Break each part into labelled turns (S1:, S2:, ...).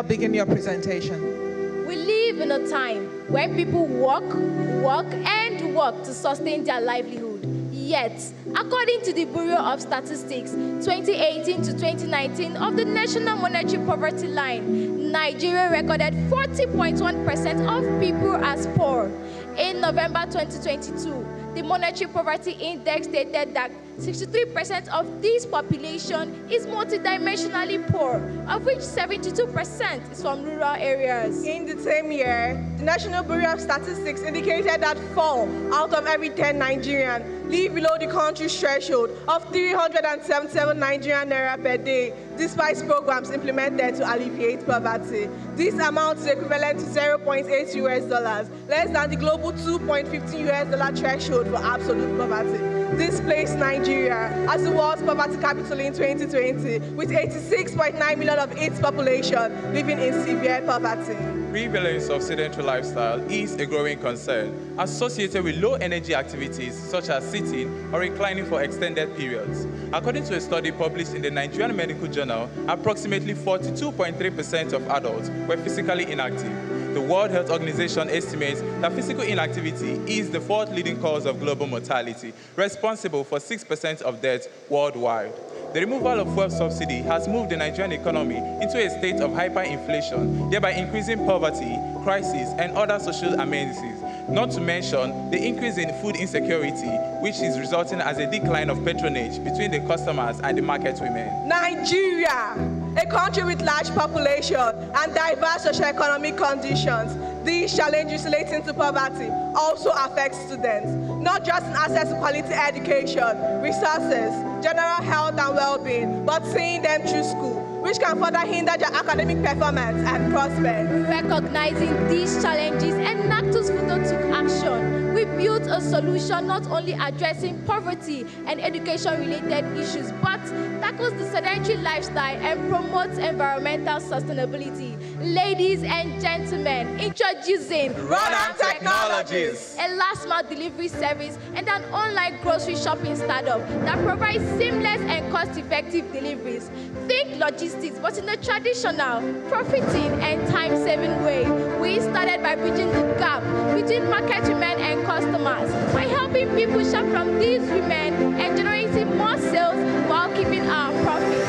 S1: now begin your presentation.
S2: We live in a time when people work, and work to sustain their livelihood. Yet, according to the Bureau of Statistics 2018 to 2019 of the National Monetary Poverty Line, Nigeria recorded 40.1% of people as poor. In November 2022, the Monetary Poverty Index stated that 63% of this population is multidimensionally poor, of which 72% is from rural areas.
S3: In the same year, the National Bureau of Statistics indicated that 4 out of every 10 Nigerians live below the country's threshold of 377 Nigerian naira per day, despite programs implemented to alleviate poverty. This amount is equivalent to $0.8 US, less than the global $2.15 US threshold for absolute poverty. This placed Nigeria as the world's poverty capital in 2020, with 86.9 million of its population living in severe poverty.
S4: Prevalence of sedentary lifestyle is a growing concern associated with low energy activities such as sitting or reclining for extended periods. According to a study published in the Nigerian Medical Journal, approximately 42.3% of adults were physically inactive. The World Health Organization estimates that physical inactivity is the fourth leading cause of global mortality, responsible for 6% of deaths worldwide. The removal of fuel subsidy has moved the Nigerian economy into a state of hyperinflation, thereby increasing poverty, crisis, and other social amenities. Not to mention the increase in food insecurity, which is resulting as a decline of patronage between the customers and the market women.
S3: Nigeria, a country with large population and diverse socio-economic conditions. These challenges relating to poverty also affect students, not just in access to quality education, resources, general health and well-being, but seeing them through school, which can further hinder their academic performance and prospects.
S2: Recognizing these challenges, Enactus FUTO took action. We built a solution not only addressing poverty and education-related issues, but tackles the sedentary lifestyle and promotes environmental sustainability. Ladies and gentlemen, introducing
S4: Runam Technologies,
S2: a last-mile delivery service and an online grocery shopping startup that provides seamless and cost-effective deliveries. Think logistics, but in a traditional, profiting, and time-saving way. We started by bridging the gap between market women and customers by helping people shop from these women and generating more sales while keeping our profits.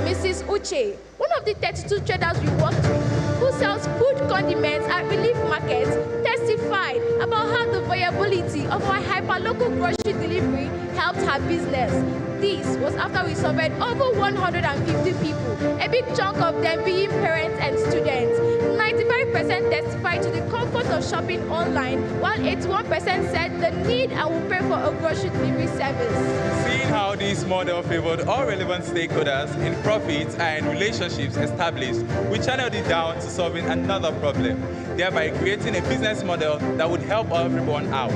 S2: Mrs. Uche, one of the 32 traders we worked with, who sells food condiments at relief markets, testified about how the viability of our hyperlocal grocery delivery helped her business. This was after we surveyed over 150 people, a big chunk of them being parents and students. 95% testified to the comfort of shopping online, while 81% said the need and will pay for a grocery delivery service.
S4: Seeing how this model favored all relevant stakeholders in profits and relationships established, we channeled it down to solving another problem, thereby creating a business model that would help everyone out.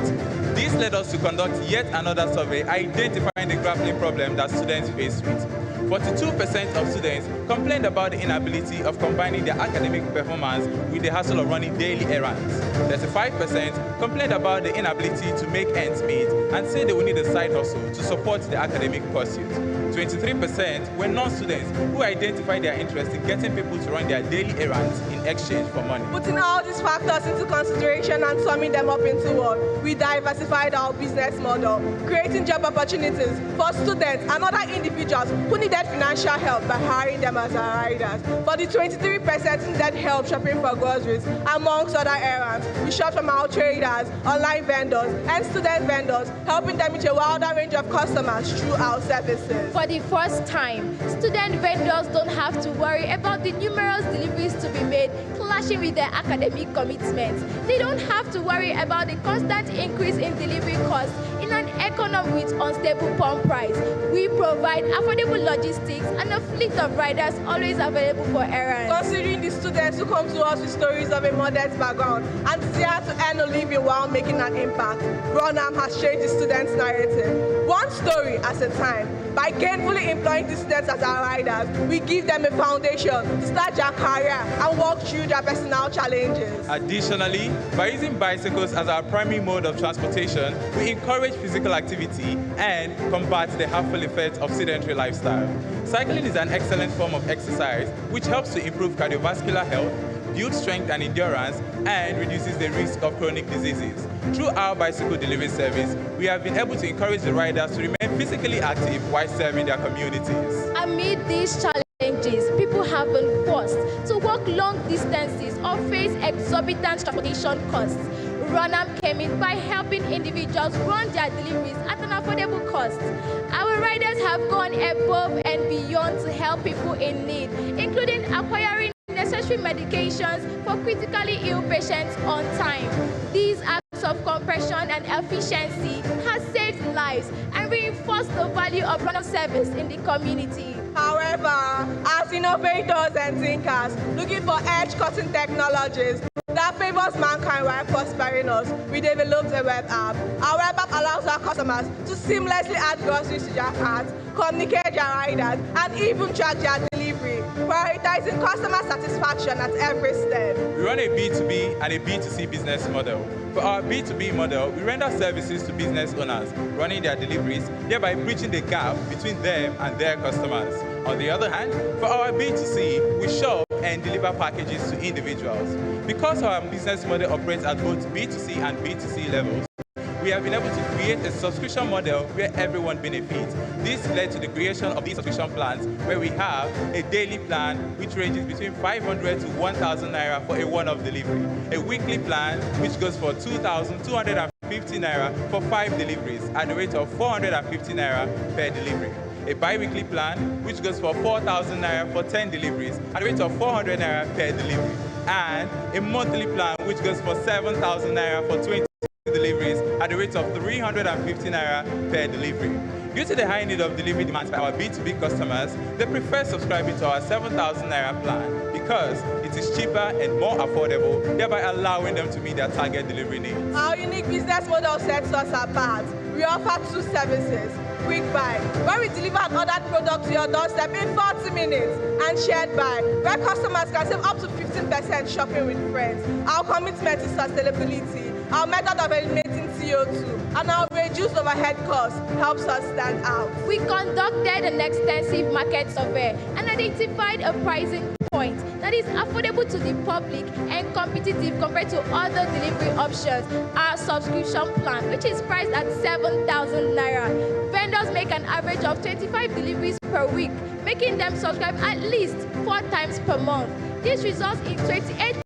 S4: This led us to conduct yet another survey identifying the grappling problem that students face with. 42% of students complained about the inability of combining their academic performance with the hassle of running daily errands. 35% complained about the inability to make ends meet and said they would need a side hustle to support their academic pursuits. 23% were non-students who identified their interest in getting people to run their daily errands in exchange for money.
S3: Putting all these factors into consideration and summing them up into one, we diversified our business model, creating job opportunities for students and other individuals who needed financial help by hiring them as our riders. For the 23% who needed help shopping for groceries, amongst other errands, we shop from our traders, online vendors, and student vendors, helping them reach a wider range of customers through our services.
S2: For the first time, student vendors don't have to worry about the numerous deliveries to be made clashing with their academic commitments. They don't have to worry about the constant increase in delivery costs in an economy with unstable pump price. We provide affordable logistics and a fleet of riders always available for errands.
S3: Considering the students who come to us with stories of a modest background and desire to earn a living while making an impact, Runam has changed the students' narrative. One story at a time. By gainfully employing the students as our riders, we give them a foundation to start their career and work through their personal challenges.
S4: Additionally, by using bicycles as our primary mode of transportation, we encourage physical activity and combat the harmful effects of sedentary lifestyle. Cycling is an excellent form of exercise which helps to improve cardiovascular health, build strength and endurance, and reduces the risk of chronic diseases. Through our bicycle delivery service, we have been able to encourage the riders to remain physically active while serving their communities.
S2: Amid these challenges, people have been forced to walk long distances or face exorbitant transportation costs. Runam came in by helping individuals run their deliveries at an affordable cost. Our riders have gone above and beyond to help people in need, including acquiring necessary medications for critically ill patients on time. These acts of compassion and efficiency has saved lives and reinforced the value of Runam service in the community.
S3: However, as innovators and thinkers looking for edge-cutting technologies that favors mankind while prospering us, we developed a web app. Our web app allows our customers to seamlessly add groceries to their carts, communicate their riders, and even track their delivery, prioritizing customer satisfaction at every step.
S4: We run a B2B and a B2C business model. For our B2B model, we render services to business owners, running their deliveries, thereby bridging the gap between them and their customers. On the other hand, for our B2C, we shop and deliver packages to individuals. Because our business model operates at both B2C and B2C levels, we have been able to create a subscription model where everyone benefits. This led to the creation of these subscription plans where we have a daily plan which ranges between 500 to 1,000 naira for a one-off delivery, a weekly plan which goes for 2,250 naira for 5 deliveries at the rate of 450 naira per delivery, a bi-weekly plan which goes for 4,000 naira for 10 deliveries at the rate of 400 naira per delivery, and a monthly plan which goes for 7,000 naira for 20 deliveries at the rate of 350 naira per delivery. Due to the high need of delivery demands by our B2B customers, they prefer subscribing to our 7,000 naira plan because it is cheaper and more affordable, thereby allowing them to meet their target delivery needs.
S3: Our unique business model sets us apart. We offer 2 services. Quick Buy, where we deliver an ordered product to your doorstep in 40 minutes, and Shared Buy, where customers can save up to 15% shopping with friends. Our commitment is sustainability. Our method of eliminating CO2 and our reduced overhead costs helps us stand out.
S2: We conducted an extensive market survey and identified a pricing point that is affordable to the public and competitive compared to other delivery options. Our subscription plan, which is priced at 7,000 naira. Vendors make an average of 25 deliveries per week, making them subscribe at least 4 times per month. This results in 28,000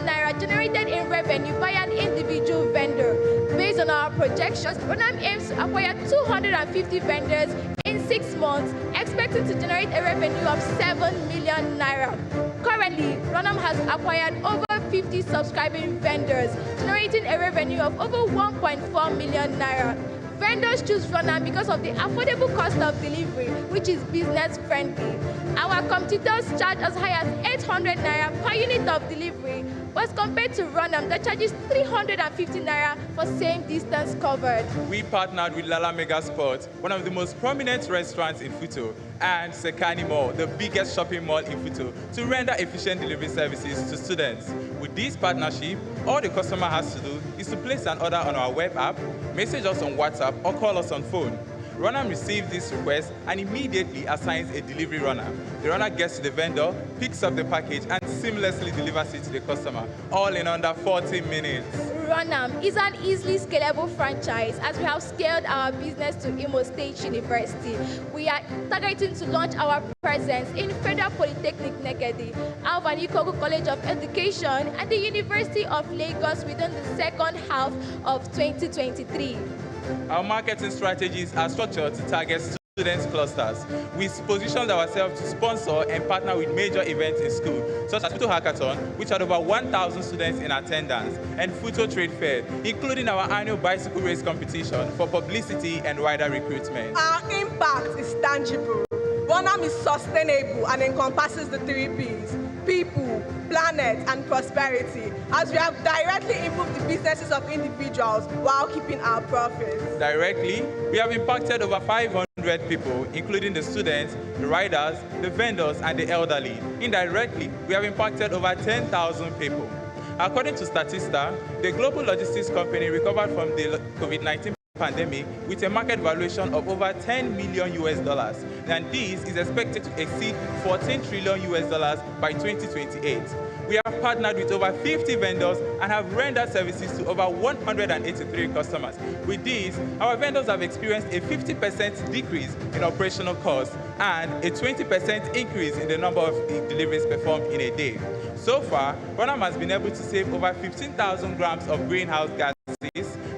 S2: naira generated in revenue by an individual vendor. Based on our projections, Runam aims to acquire 250 vendors in 6 months, expecting to generate a revenue of 7 million naira. Currently, Runam has acquired over 50 subscribing vendors, generating a revenue of over 1.4 million naira. Vendors choose Runam because of the affordable cost of delivery, which is business friendly. Our competitors charge as high as 800 naira per unit of delivery, but compared to Runam that charges 350 naira for same distance covered.
S4: We partnered with Lala Mega Sports, one of the most prominent restaurants in FUTO, and Sekani Mall, the biggest shopping mall in FUTO, to render efficient delivery services to students. With this partnership, all the customer has to do is to place an order on our web app, message us on WhatsApp, or call us on phone. Runam receives this request and immediately assigns a delivery runner. The runner gets to the vendor, picks up the package, and seamlessly delivers it to the customer, all in under 40 minutes.
S2: Runam is an easily scalable franchise as we have scaled our business to Imo State University. We are targeting to launch our presence in Federal Polytechnic Nekede, Alvan Ikoku College of Education, and the University of Lagos within the second half of 2023.
S4: Our marketing strategies are structured to target student clusters. We positioned ourselves to sponsor and partner with major events in school, such as FUTO Hackathon, which had over 1,000 students in attendance, and FUTO Trade Fair, including our annual bicycle race competition for publicity and rider recruitment.
S3: Our impact is tangible. Runam is sustainable and encompasses the 3 Ps: people, planet, and prosperity, as we have directly improved the businesses of individuals while keeping our profits.
S4: Directly, we have impacted over 500 100 people, including the students, the riders, the vendors, and the elderly. Indirectly, we have impacted over 10,000 people. According to Statista, the global logistics company recovered from the COVID-19 pandemic with a market valuation of over $10 million US, and this is expected to exceed $14 trillion US by 2028. We have partnered with over 50 vendors and have rendered services to over 183 customers. With this, our vendors have experienced a 50% decrease in operational costs and a 20% increase in the number of deliveries performed in a day. So far, Runam has been able to save over 15,000 grams of greenhouse gases,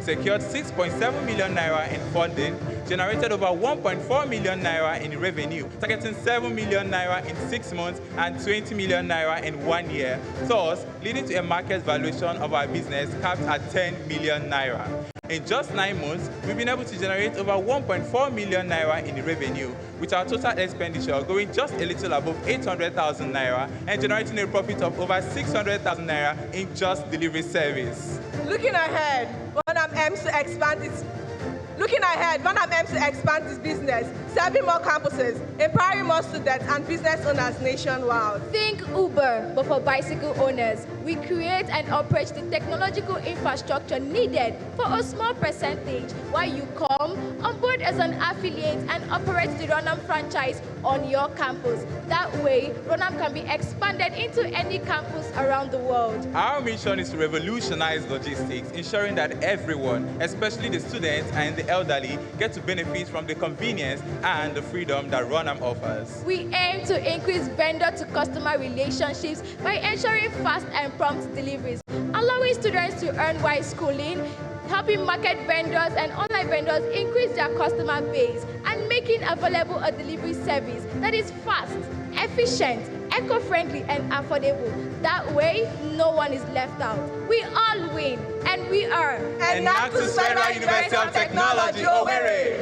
S4: secured 6.7 million naira in funding, generated over 1.4 million naira in revenue, targeting 7 million naira in 6 months and 20 million naira in 1 year, thus leading to a market valuation of our business capped at 10 million naira. In just 9 months, we've been able to generate over 1.4 million naira in revenue, with our total expenditure going just a little above 800,000 naira and generating a profit of over 600,000 naira in just delivery service.
S3: Looking ahead, Runam aims to expand its business, serving more campuses, empowering more students and business owners nationwide.
S2: Think Uber, but for bicycle owners. We create and operate the technological infrastructure needed for a small percentage while you come on board as an affiliate and operate the Runam franchise on your campus. That way, Runam can be expanded into any campus around the world.
S4: Our mission is to revolutionize logistics, ensuring that everyone, especially the students and the elderly, get to benefit from the convenience and the freedom that Runam offers.
S2: We aim to increase vendor-to-customer relationships by ensuring fast and prompt deliveries, allowing students to earn while schooling, helping market vendors and online vendors increase their customer base, and making available a delivery service that is fast, efficient, eco-friendly, and affordable. That way, no one is left out. We all win, and we are
S3: Enactus Federal University of Technology, Owerri.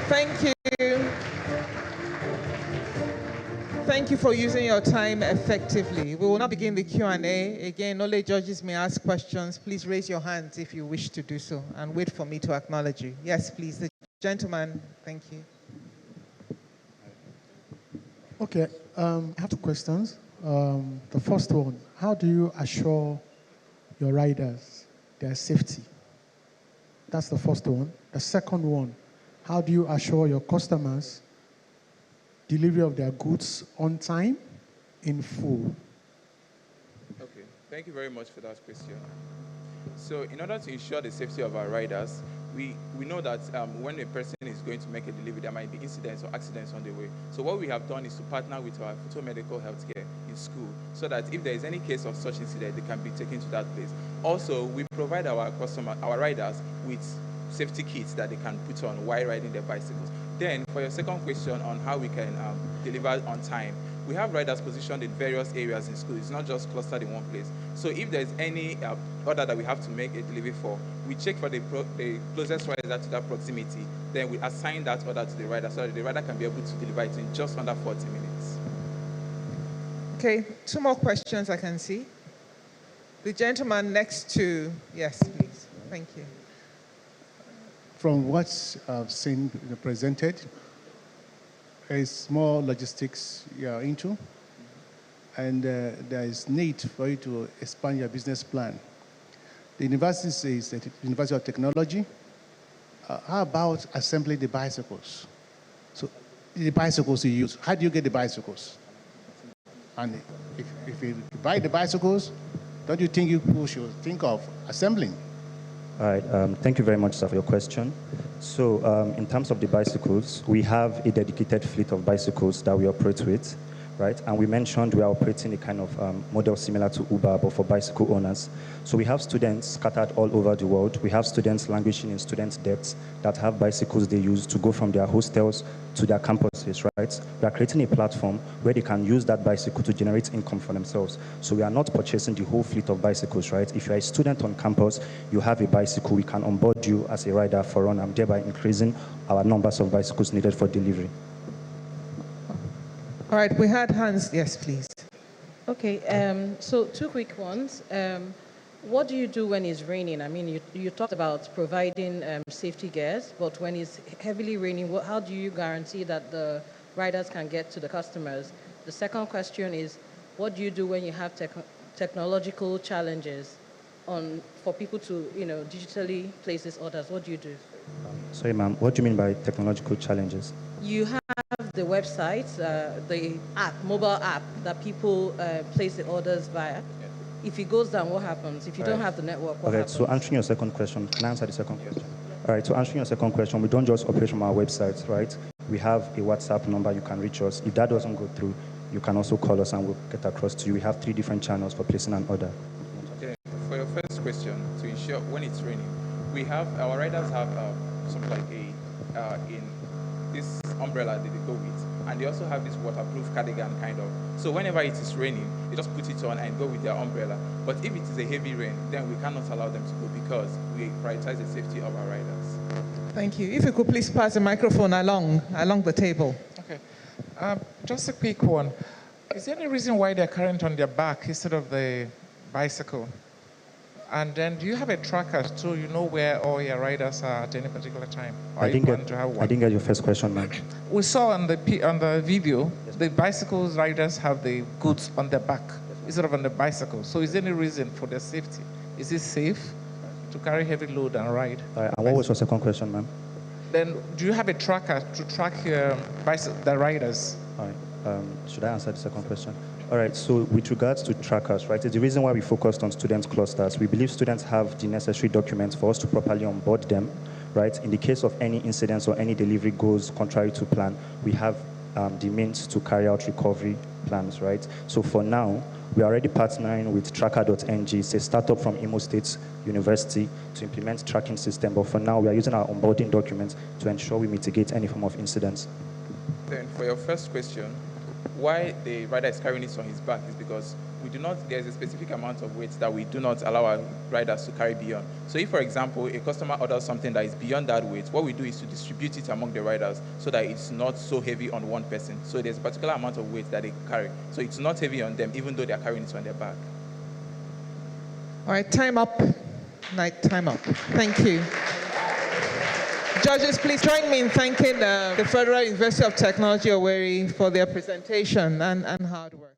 S1: Thank you. Thank you for using your time effectively. We will now begin the Q&A. Again, only judges may ask questions. Please raise your hands if you wish to do so and wait for me to acknowledge you. Yes, please. The gentleman, thank you.
S5: Okay, I have 2 questions. The first one, how do you assure your riders their safety? That's the first one. The second one, how do you assure your customers delivery of their goods on time, in full?
S4: Okay, thank you very much for that question. So in order to ensure the safety of our riders, we know that when a person is going to make a delivery, there might be incidents or accidents on the way. So what we have done is to partner with our FUTO medical healthcare in school, so that if there is any case of such incident, they can be taken to that place. Also, we provide our riders with safety kits that they can put on while riding their bicycles. Then, for your second question on how we can deliver on time, we have riders positioned in various areas in school. It's not just clustered in one place. So if there's any order that we have to make a delivery for, we check for the closest rider to that proximity. Then we assign that order to the rider so that the rider can be able to deliver it in just under 40 minutes.
S1: Okay, 2 more questions I can see. The gentleman next to, yes, please. Thank you.
S5: From what I've seen presented, is more logistics you're into, and there is need for you to expand your business plan. The university is the University of Technology. How about assembling the bicycles? So the bicycles you use, how do you get the bicycles? And if you buy the bicycles, don't you think you should think of assembling?
S6: All right, thank you very much, sir, for your question. So in terms of the bicycles, we have a dedicated fleet of bicycles that we operate with, right? And we mentioned we are operating a kind of model similar to Uber, but for bicycle owners. So we have students scattered all over the world. We have students languishing in student debts that have bicycles they use to go from their hostels to their campuses, right? We are creating a platform where they can use that bicycle to generate income for themselves. So we are not purchasing the whole fleet of bicycles, right? If you're a student on campus, you have a bicycle, we can onboard you as a rider for Runam, thereby increasing our numbers of bicycles needed for delivery.
S1: All right, we had hands. Yes, please.
S7: Okay, so 2 quick ones. What do you do when it's raining? I mean, you talked about providing safety gears, but when it's heavily raining, how do you guarantee that the riders can get to the customers? The second question is, what do you do when you have technological challenges for people to, digitally place these orders? What do you do?
S6: Sorry, ma'am, what do you mean by technological challenges?
S7: You have the website, the app, mobile app that people place the orders via. If it goes down, what happens? If you don't have the network, what happens?
S6: So answering your second question, can I answer the second question? All right, so answering your second question, we don't just operate from our website, right? We have a WhatsApp number, you can reach us. If that doesn't go through, you can also call us and we'll get across to you. We have 3 different channels for placing an order.
S4: Okay, for your first question, to ensure when it's raining, our riders have something like in this umbrella that they go with, and they also have this waterproof cardigan kind of. So whenever it is raining, they just put it on and go with their umbrella. But if it is a heavy rain, then we cannot allow them to go because we prioritize the safety of our riders.
S1: Thank you. If you could please pass the microphone along the table.
S8: Okay. Just a quick one. Is there any reason why they're carrying it on their back instead of the bicycle? And then do you have a tracker so you know where all your riders are at any particular time?
S6: I didn't get your first question, ma'am.
S8: We saw on the video, the bicycle riders have the goods on their back instead of on the bicycle. So is there any reason for their safety? Is it safe to carry heavy load and ride?
S6: And what was your second question, ma'am?
S8: Then do you have a tracker to track the riders?
S6: All right. Should I answer the second question? All right, so with regards to trackers, right, it's the reason why we focused on student clusters. We believe students have the necessary documents for us to properly onboard them, right? In the case of any incidents or any delivery goes contrary to plan, we have the means to carry out recovery plans, right? So for now, we are already partnering with tracker.ng. It's a startup from Imo State University to implement tracking system. But for now, we are using our onboarding documents to ensure we mitigate any form of incidents.
S4: Then for your first question, why the rider is carrying it on his back is because there's a specific amount of weight that we do not allow our riders to carry beyond. So if, for example, a customer orders something that is beyond that weight, what we do is to distribute it among the riders so that it's not so heavy on one person. So there's a particular amount of weight that they carry. So it's not heavy on them, even though they're carrying it on their back.
S1: All right, time up. Time up. Thank you. Judges, please join me in thanking the Federal University of Technology, Owerri, for their presentation and hard work.